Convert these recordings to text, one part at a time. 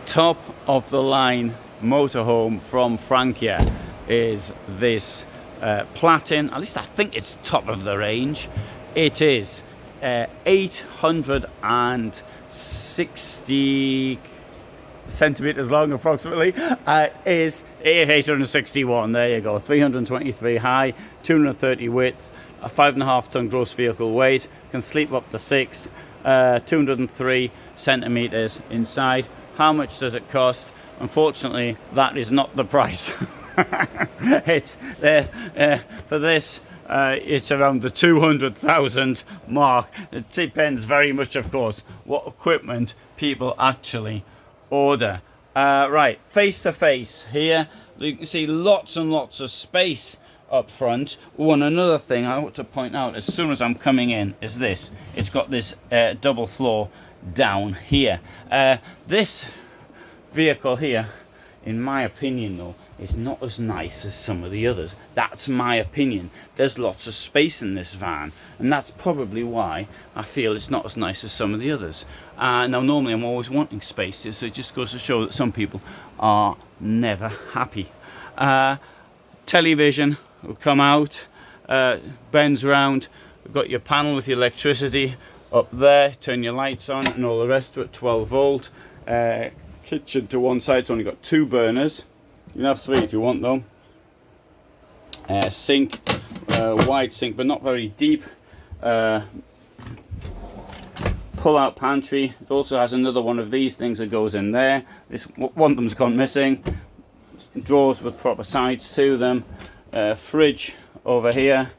top of the line motorhome from Frankia is this Platin. At least I think it's top of the range. It is 860 centimeters long approximately. Is 861, there you go. 323 high, 230 width, a 5.5 ton gross vehicle weight, can sleep up to 6, 203 centimeters inside. How much does it cost? Unfortunately, that is not the price. It's for this, it's around the 200,000 mark. It depends very much, of course, what equipment people actually order. Right, face to face here, you can see lots and lots of space up front. Oh, and another thing I want to point out as soon as I'm coming in is this. It's got this double floor down here. This vehicle here, in my opinion though, is not as nice as some of the others. That's my opinion. There's lots of space in this van, and that's probably why I feel it's not as nice as some of the others. Now normally I'm always wanting space, so it just goes to show that some people are never happy. Television will come out, bends round. We've got your panel with your electricity up there, turn your lights on and all the rest of it. 12 volt. Kitchen to one side, it's only got 2 burners. You can have 3 if you want though. Sink, wide sink but not very deep. Pull out pantry. It also has another one of these things that goes in there. This one of them's gone missing. Drawers with proper sides to them. Fridge over here.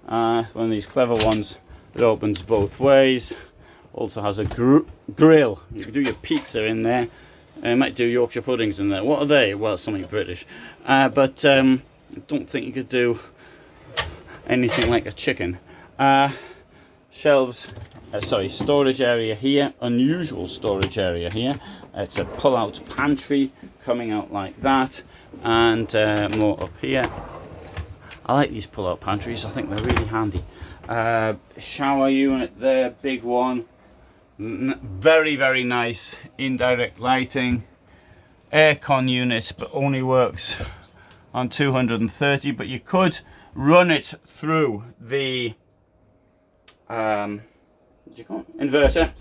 One of these clever ones that opens both ways. Also has a grill. You can do your pizza in there. Might do Yorkshire puddings in there. What are they? Well, something British. But I don't think you could do anything like a chicken. Shelves, storage area here. Unusual storage area here. It's a pull-out pantry coming out like that. And more up here. I like these pull-out pantries. I think they're really handy. Shower unit there, big one. Very, very nice indirect lighting. Aircon unit, but only works on 230, but you could run it through the inverter,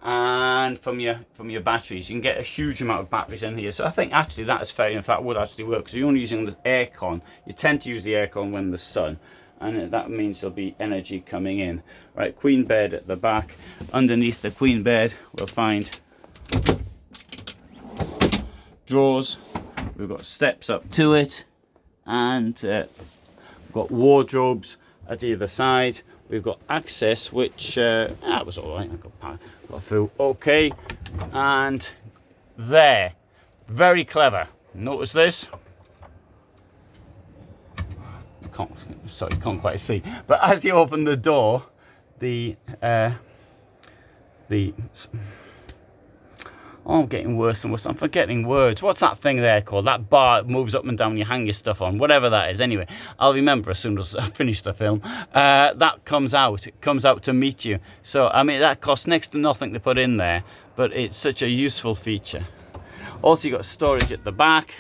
and from your batteries. You can get a huge amount of batteries in here, so I think actually that is fair enough. That would actually work, because you're only using the aircon. You tend to use the aircon when the sun, and that means there'll be energy coming in. Right, queen bed at the back. Underneath the queen bed we'll find drawers. We've got steps up to it, and we've got wardrobes at either side. We've got access, which that was all right. I got through okay. And there, very clever. Notice this. Sorry, you can't quite see, but as you open the door, I'm getting worse and worse. I'm forgetting words. What's that thing there called? That bar moves up and down, you hang your stuff on, whatever that is. Anyway, I'll remember as soon as I finish the film. That comes out. It comes out to meet you. So I mean, that costs next to nothing to put in there, but it's such a useful feature. Also, you've got storage at the back.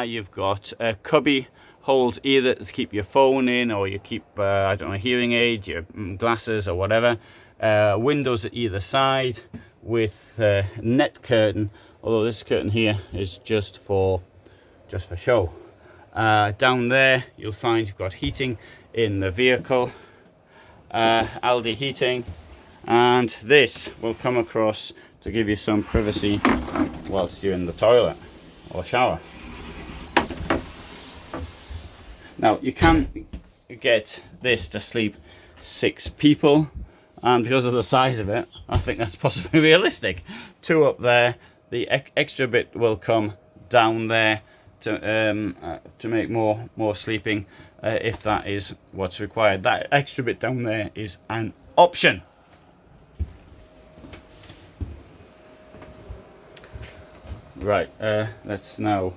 You've got a cubby holes either to keep your phone in, or you keep I don't know, hearing aid, your glasses or whatever. Windows at either side with net curtain, although this curtain here is just for show. Down there you'll find you've got heating in the vehicle, Aldi heating, and this will come across to give you some privacy whilst you're in the toilet or shower. Now you can get this to sleep 6 people, and because of the size of it, I think that's possibly realistic. 2 up there. The extra bit will come down there to make more sleeping if that is what's required. That extra bit down there is an option. Right, let's now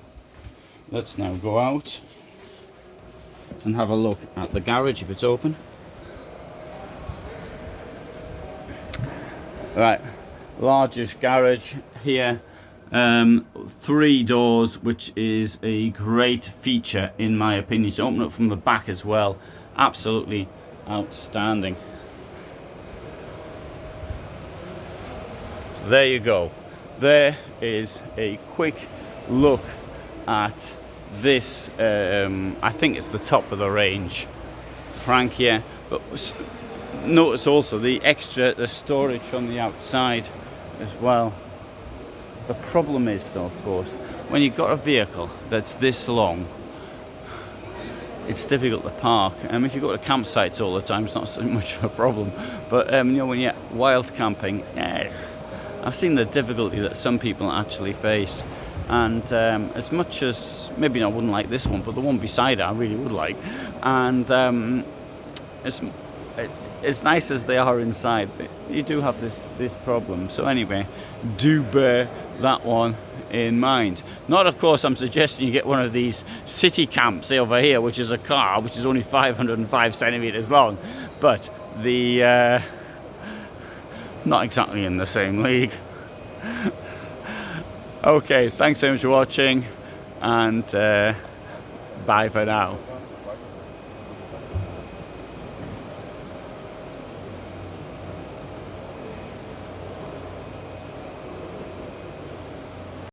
go out and have a look at the garage if it's open. Right, largest garage here 3 doors, which is a great feature in my opinion. So open up from the back as well, absolutely outstanding. So there you go. There is a quick look at this. I think it's the top of the range Frankia, but notice also the storage on the outside as well. The problem is though, of course, when you've got a vehicle that's this long, it's difficult to park. If you go to campsites all the time, it's not so much of a problem, but you know, when you're wild camping, I've seen the difficulty that some people actually face. And as much as maybe I wouldn't like this one, but the one beside it I really would like. And as nice as they are inside, you do have this problem. So anyway, do bear that one in mind. Not, of course, I'm suggesting you get one of these city camps over here, which is a car which is only 505 centimeters long, but the not exactly in the same league. Okay, thanks so much for watching, and bye for now.